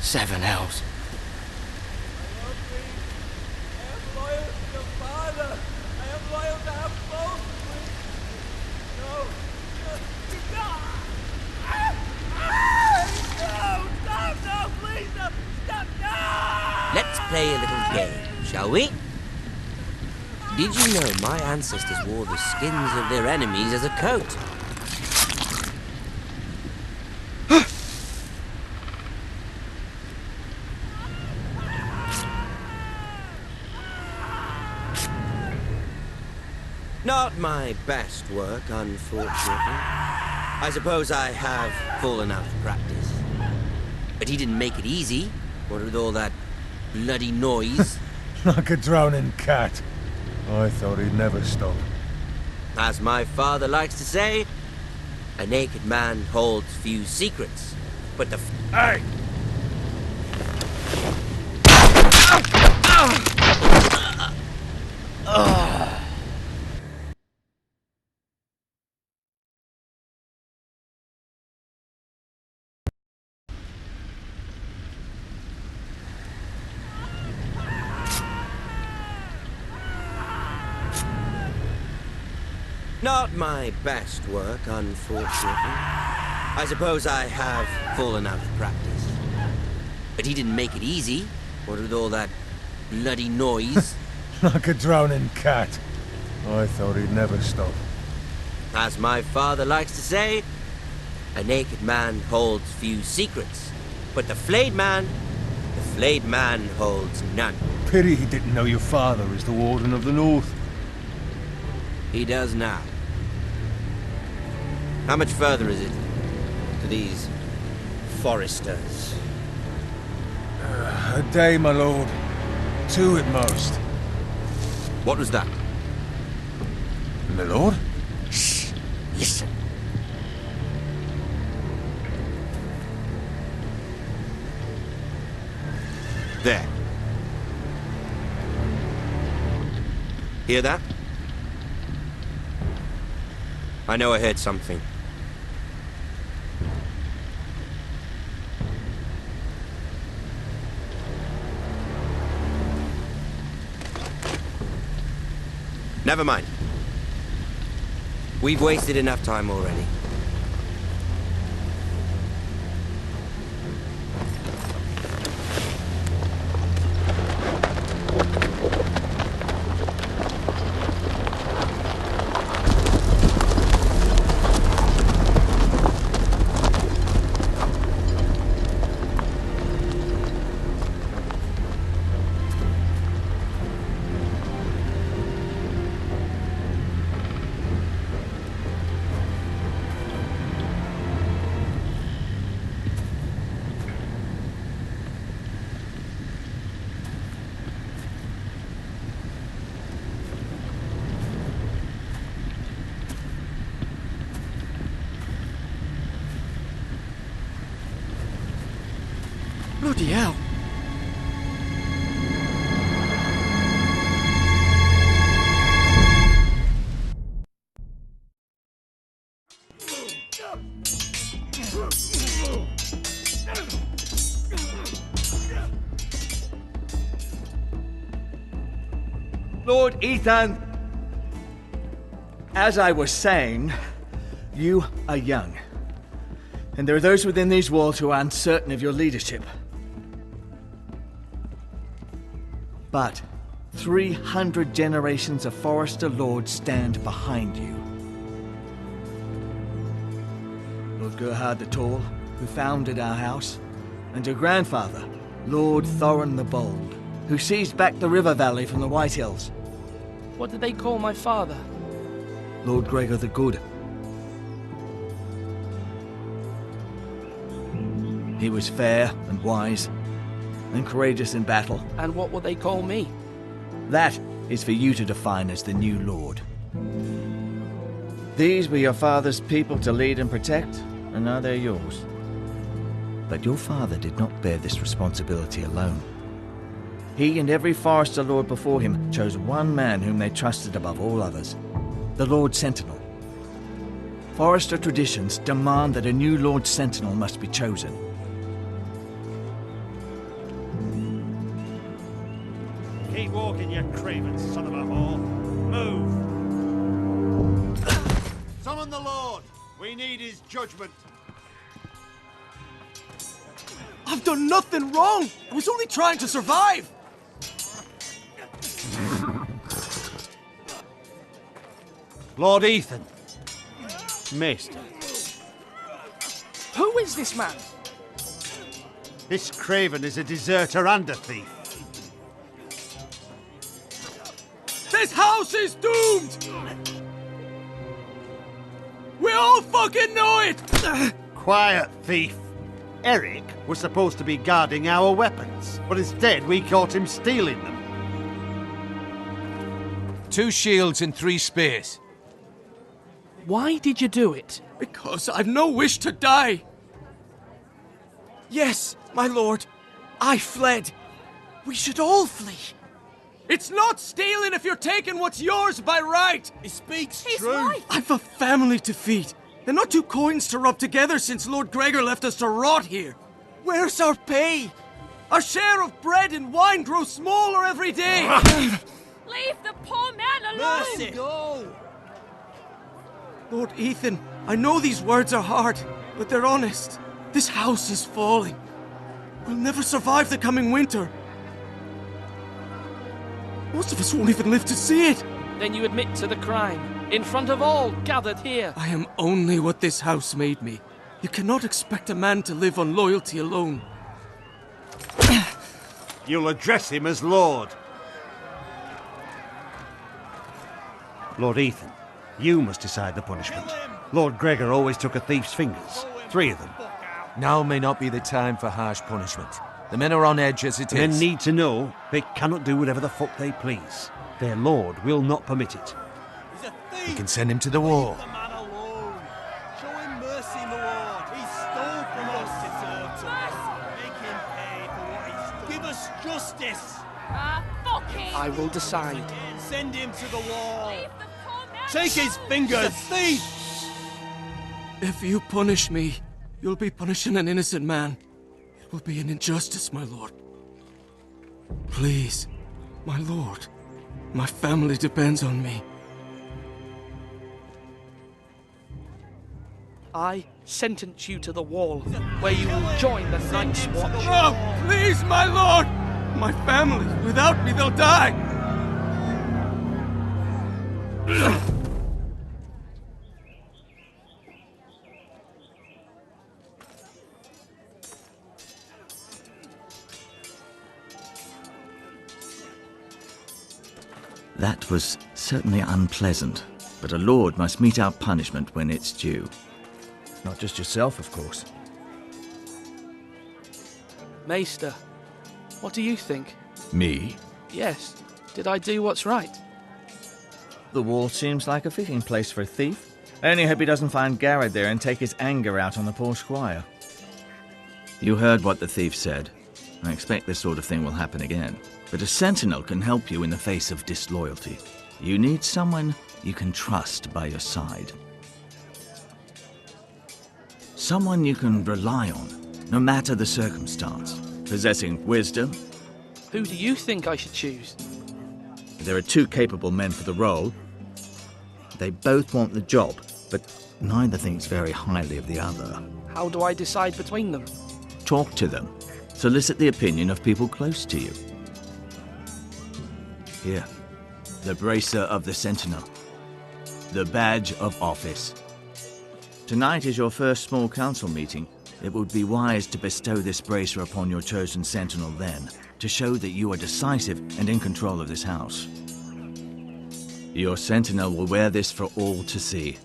7 hells. Let's play a little game, shall we? Did you know my ancestors wore the skins of their enemies as a coat? Not my best work, unfortunately. I suppose I have fallen out of practice. But he didn't make it easy, what with all that bloody noise. Like a drowning cat. I thought he'd never stop. As my father likes to say, a naked man holds few secrets, but the Hey! Not my best work, unfortunately. I suppose I have fallen out of practice. But he didn't make it easy, what with all that bloody noise. Like a drowning cat. I thought he'd never stop. As my father likes to say, a naked man holds few secrets, but the flayed man holds none. Pity he didn't know your father is the Warden of the North. He does now. How much further is it to these foresters? A day, my lord. 2 at most. What was that? My lord? Shh! Listen. There. Hear that? I know I heard something. Never mind. We've wasted enough time already. Bloody hell. Lord Ethan, as I was saying, you are young. And there are those within these walls who are uncertain of your leadership. But 300 generations of Forester Lords stand behind you. Lord Gerhard the Tall, who founded our house, and your grandfather, Lord Thorin the Bold, who seized back the river valley from the White Hills. What did they call my father? Lord Gregor the Good. He was fair and wise, and courageous in battle. And what will they call me? That is for you to define as the new Lord. These were your father's people to lead and protect, and now they're yours. But your father did not bear this responsibility alone. He and every Forester Lord before him chose one man whom they trusted above all others, the Lord Sentinel. Forester traditions demand that a new Lord Sentinel must be chosen. Keep walking, you craven son of a whore. Move! Summon the Lord! We need his judgment. I've done nothing wrong! I was only trying to survive! Lord Ethan. Maester. Who is this man? This craven is a deserter and a thief. This house is doomed! We all fucking know it! Quiet, thief. Eric was supposed to be guarding our weapons, but instead we caught him stealing them. 2 shields and 3 spears. Why did you do it? Because I've no wish to die. Yes, my lord. I fled. We should all flee. It's not stealing if you're taking what's yours by right! He speaks He's true. right. I've a family to feed. They're not 2 coins to rub together since Lord Gregor left us to rot here. Where's our pay? Our share of bread and wine grows smaller every day. Leave the poor man alone! Mercy. Lord Ethan, I know these words are hard, but they're honest. This house is falling. We'll never survive the coming winter. Most of us won't even live to see it. Then you admit to the crime, in front of all gathered here. I am only what this house made me. You cannot expect a man to live on loyalty alone. You'll address him as Lord. Lord Ethan, you must decide the punishment. Lord Gregor always took a thief's fingers. 3 of them. Now may not be the time for harsh punishment. The men are on edge as it Men is. need to know they cannot do whatever the fuck they please. Their lord will not permit it. We can send him to the wall. The man alone. Show him mercy, my lord. He stole from us. Make him pay for what he stole. Give us justice. Fuck him! I will decide. Send him to the wall. Leave the poor man Take his alone! fingers. He's a thief. If you punish me, you'll be punishing an innocent man. It will be an injustice, my lord. Please, my lord. My family depends on me. I sentence you to the wall, where you will join the Night's Watch. Oh, please, my lord! My family, without me, they'll die! That was certainly unpleasant, but a lord must mete out punishment when it's due. Not just yourself, of course. Maester, what do you think? Me? Yes, did I do what's right? The wall seems like a fitting place for a thief. I only hope he doesn't find Garrett there and take his anger out on the poor squire. You heard what the thief said. I expect this sort of thing will happen again. But a sentinel can help you in the face of disloyalty. You need someone you can trust by your side. Someone you can rely on, no matter the circumstance. Possessing wisdom. Who do you think I should choose? There are 2 capable men for the role. They both want the job, but neither thinks very highly of the other. How do I decide between them? Talk to them. Solicit the opinion of people close to you. Here, the bracer of the Sentinel. The badge of office. Tonight is your first small council meeting. It would be wise to bestow this bracer upon your chosen Sentinel then, to show that you are decisive and in control of this house. Your Sentinel will wear this for all to see.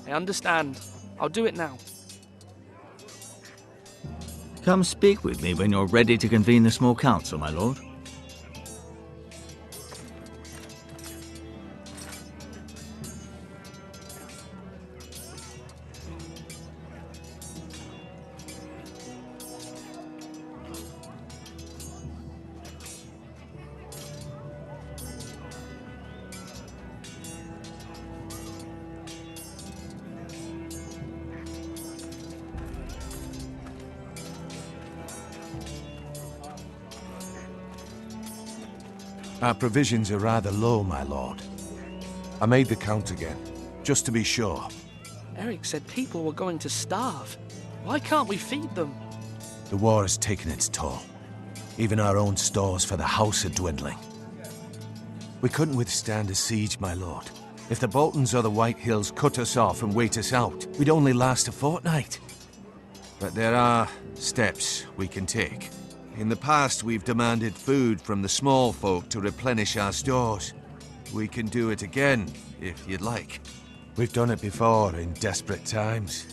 I understand. I'll do it now. Come speak with me when you're ready to convene the small council, my lord. Our provisions are rather low, my lord. I made the count again, just to be sure. Eric said people were going to starve. Why can't we feed them? The war has taken its toll. Even our own stores for the house are dwindling. We couldn't withstand a siege, my lord. If the Boltons or the White Hills cut us off and wait us out, we'd only last a fortnight. But there are steps we can take. In the past, we've demanded food from the small folk to replenish our stores. We can do it again, if you'd like. We've done it before in desperate times.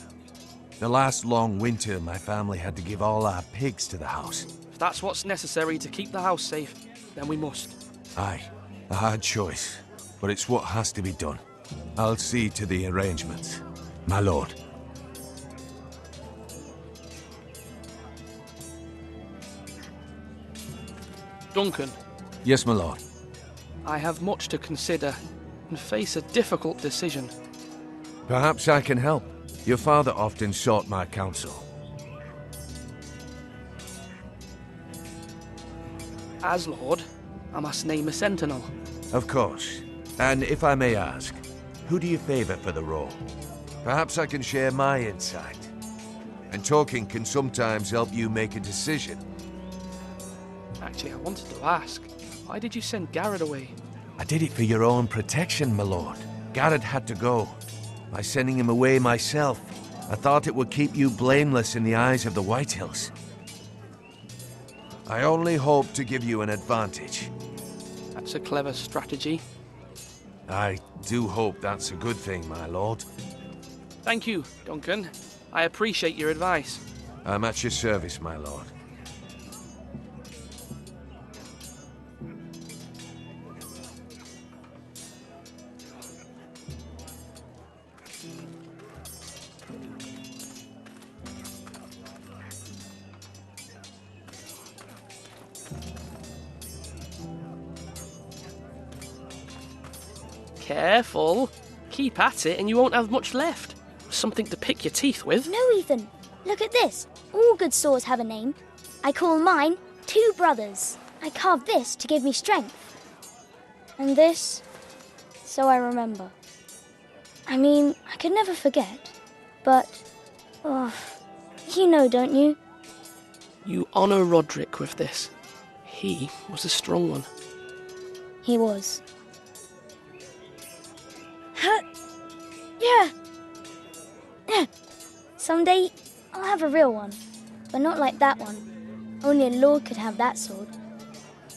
The last long winter, my family had to give all our pigs to the house. If that's what's necessary to keep the house safe, then we must. Aye, a hard choice, but it's what has to be done. I'll see to the arrangements, my lord. Duncan, Yes, my lord. I have much to consider and face a difficult decision. Perhaps I can help. Your father often sought my counsel. As Lord, I must name a sentinel. Of course. And if I may ask, who do you favor for the role? Perhaps I can share my insight. And talking can sometimes help you make a decision. Actually, I wanted to ask, why did you send Garrett away? I did it for your own protection, my lord. Garrett had to go. By sending him away myself, I thought it would keep you blameless in the eyes of the Whitehills. I only hope to give you an advantage. That's a clever strategy. I do hope that's a good thing, my lord. Thank you, Duncan. I appreciate your advice. I'm at your service, my lord. Careful. Keep at it and you won't have much left. Something to pick your teeth with. No, Ethan. Look at this. All good swords have a name. I call mine Two Brothers. I carved this to give me strength. And this, so I remember. I mean, I could never forget. But, you know, don't you? You honor Roderick with this. He was a strong one. He was. Yeah. Someday, I'll have a real one. But not like that one. Only a lord could have that sword.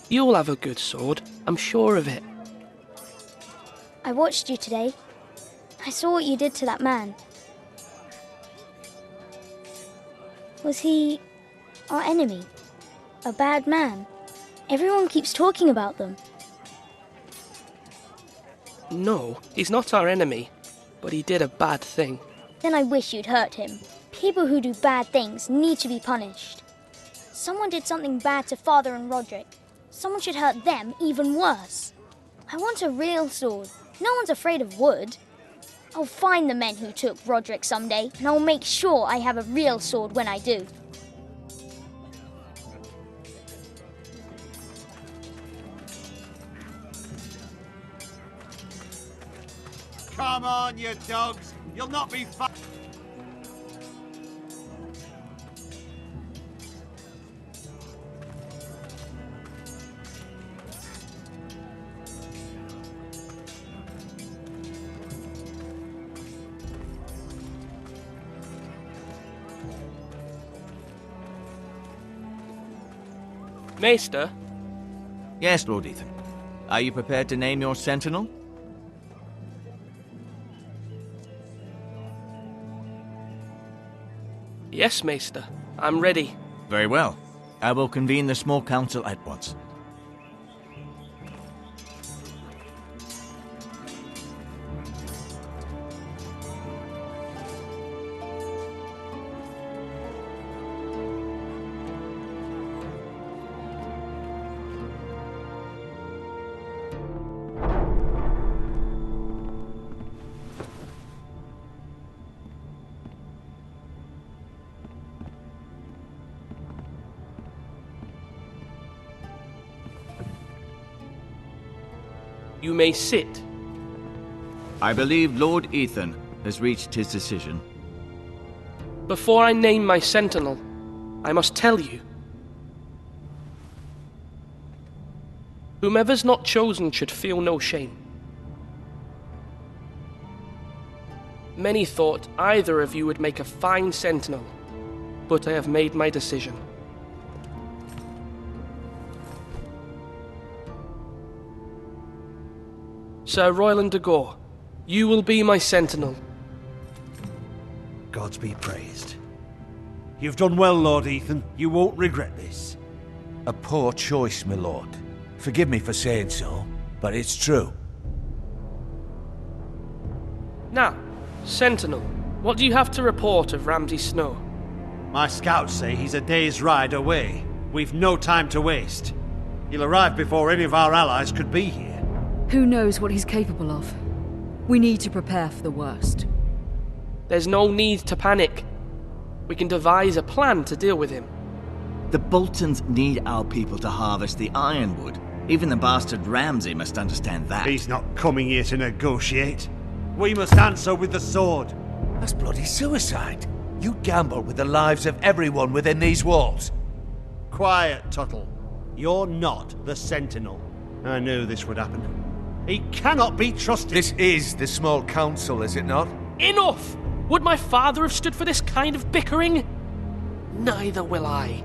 You'll have a good sword. I'm sure of it. I watched you today. I saw what you did to that man. Was he our enemy? A bad man? Everyone keeps talking about them. No, he's not our enemy. But he did a bad thing. Then I wish you'd hurt him. People who do bad things need to be punished. Someone did something bad to Father and Roderick. Someone should hurt them even worse. I want a real sword. No one's afraid of wood. I'll find the men who took Roderick someday, and I'll make sure I have a real sword when I do. Come on, you dogs. You'll not be fun. Maester, Yes, Lord Ethan. Are you prepared to name your sentinel? Yes, Maester. I'm ready. Very well. I will convene the small council at once. You may sit. I believe Lord Ethan has reached his decision. Before I name my sentinel, I must tell you. Whomever's not chosen should feel no shame. Many thought either of you would make a fine sentinel, but I have made my decision. Sir Royland de Gore, you will be my sentinel. Gods be praised. You've done well, Lord Ethan. You won't regret this. A poor choice, my lord. Forgive me for saying so, but it's true. Now, sentinel, what do you have to report of Ramsay Snow? My scouts say he's a day's ride away. We've no time to waste. He'll arrive before any of our allies could be here. Who knows what he's capable of? We need to prepare for the worst. There's no need to panic. We can devise a plan to deal with him. The Boltons need our people to harvest the ironwood. Even the bastard Ramsay must understand that. He's not coming here to negotiate. We must answer with the sword. That's bloody suicide. You gamble with the lives of everyone within these walls. Quiet, Tuttle. You're not the Sentinel. I knew this would happen. He cannot be trusted. This is the small council, is it not? Enough! Would my father have stood for this kind of bickering? Neither will I.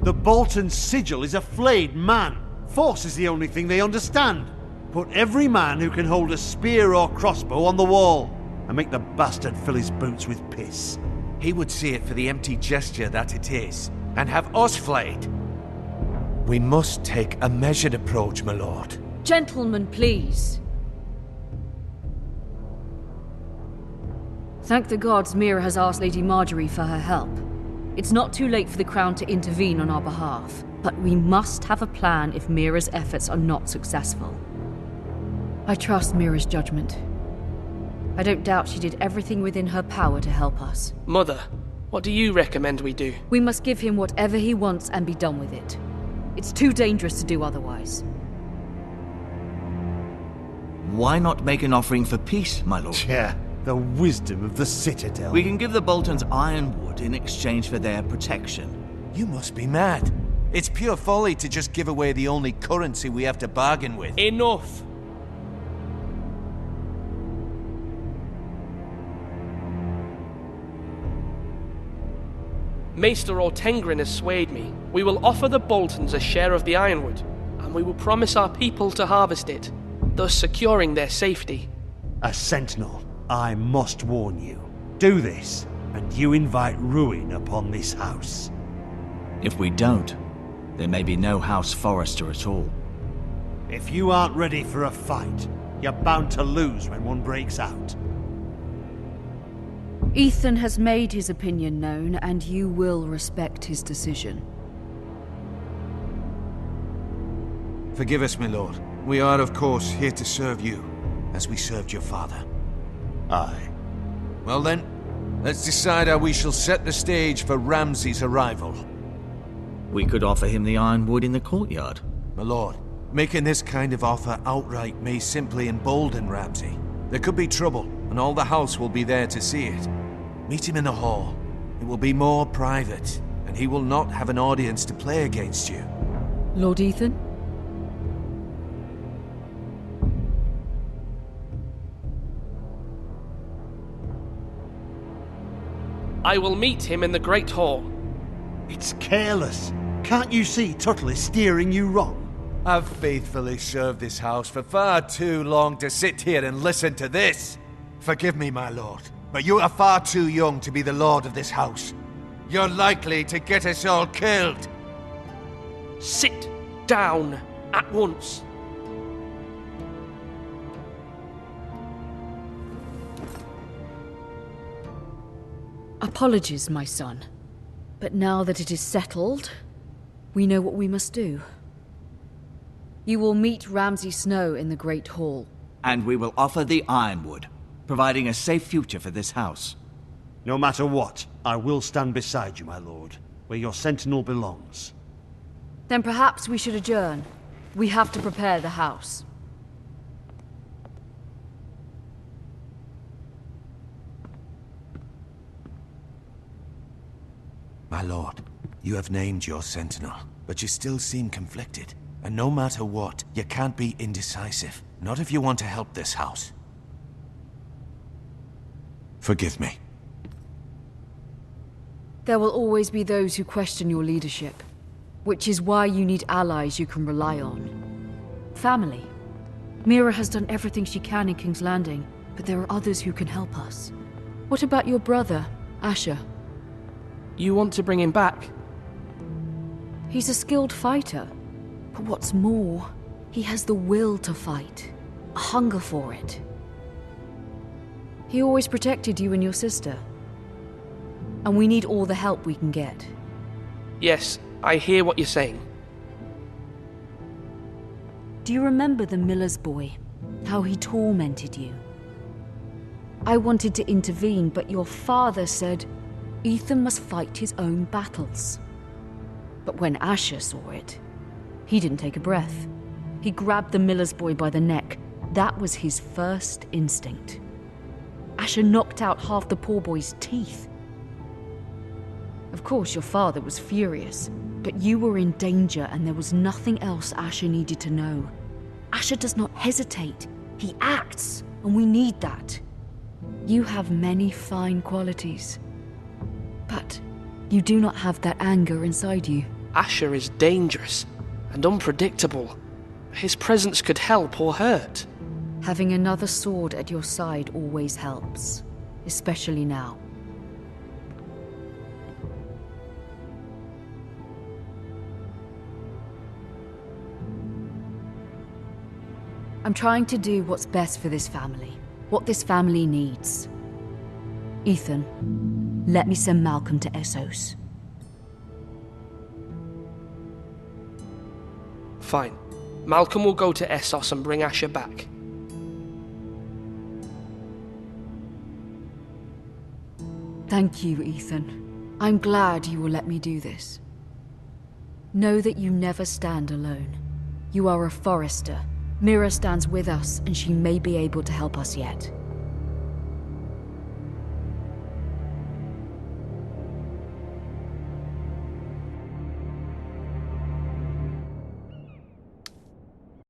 The Bolton sigil is a flayed man. Force is the only thing they understand. Put every man who can hold a spear or crossbow on the wall, and make the bastard fill his boots with piss. He would see it for the empty gesture that it is, and have us flayed. We must take a measured approach, my lord. Gentlemen, please. Thank the gods Mira has asked Lady Marjorie for her help. It's not too late for the Crown to intervene on our behalf, but we must have a plan if Mira's efforts are not successful. I trust Mira's judgment. I don't doubt she did everything within her power to help us. Mother, what do you recommend we do? We must give him whatever he wants and be done with it. It's too dangerous to do otherwise. Why not make an offering for peace, my lord? Yeah, the wisdom of the Citadel. We can give the Boltons ironwood in exchange for their protection. You must be mad. It's pure folly to just give away the only currency we have to bargain with. Enough! Maester Ortengrin has swayed me. We will offer the Boltons a share of the ironwood, and we will promise our people to harvest it, thus securing their safety. As Sentinel, I must warn you. Do this, and you invite ruin upon this house. If we don't, there may be no House Forrester at all. If you aren't ready for a fight, you're bound to lose when one breaks out. Ethan has made his opinion known, and you will respect his decision. Forgive us, my lord. We are, of course, here to serve you, as we served your father. Aye. Well then, let's decide how we shall set the stage for Ramsay's arrival. We could offer him the ironwood in the courtyard. My lord, making this kind of offer outright may simply embolden Ramsay. There could be trouble, and all the house will be there to see it. Meet him in the hall. It will be more private, and he will not have an audience to play against you. Lord Ethan? I will meet him in the Great Hall. It's careless. Can't you see Tuttle is steering you wrong? I've faithfully served this house for far too long to sit here and listen to this. Forgive me, my lord, but you are far too young to be the lord of this house. You're likely to get us all killed. Sit down at once. Apologies, my son. But now that it is settled, we know what we must do. You will meet Ramsay Snow in the Great Hall. And we will offer the ironwood, providing a safe future for this house. No matter what, I will stand beside you, my lord, where your sentinel belongs. Then perhaps we should adjourn. We have to prepare the house. My lord, you have named your sentinel, but you still seem conflicted. And no matter what, you can't be indecisive. Not if you want to help this house. Forgive me. There will always be those who question your leadership, which is why you need allies you can rely on. Family. Mira has done everything she can in King's Landing, but there are others who can help us. What about your brother, Asher? You want to bring him back? He's a skilled fighter, but what's more, he has the will to fight, a hunger for it. He always protected you and your sister, and we need all the help we can get. Yes, I hear what you're saying. Do you remember the miller's boy? How he tormented you? I wanted to intervene, but your father said Ethan must fight his own battles. But when Asher saw it, he didn't take a breath. He grabbed the miller's boy by the neck. That was his first instinct. Asher knocked out half the poor boy's teeth. Of course, your father was furious, but you were in danger and there was nothing else Asher needed to know. Asher does not hesitate. He acts, and we need that. You have many fine qualities, but you do not have that anger inside you. Asher is dangerous and unpredictable. His presence could help or hurt. Having another sword at your side always helps, especially now. I'm trying to do what's best for this family, what this family needs. Ethan, let me send Malcolm to Essos. Fine. Malcolm will go to Essos and bring Asher back. Thank you, Ethan. I'm glad you will let me do this. Know that you never stand alone. You are a Forester. Mira stands with us, and she may be able to help us yet.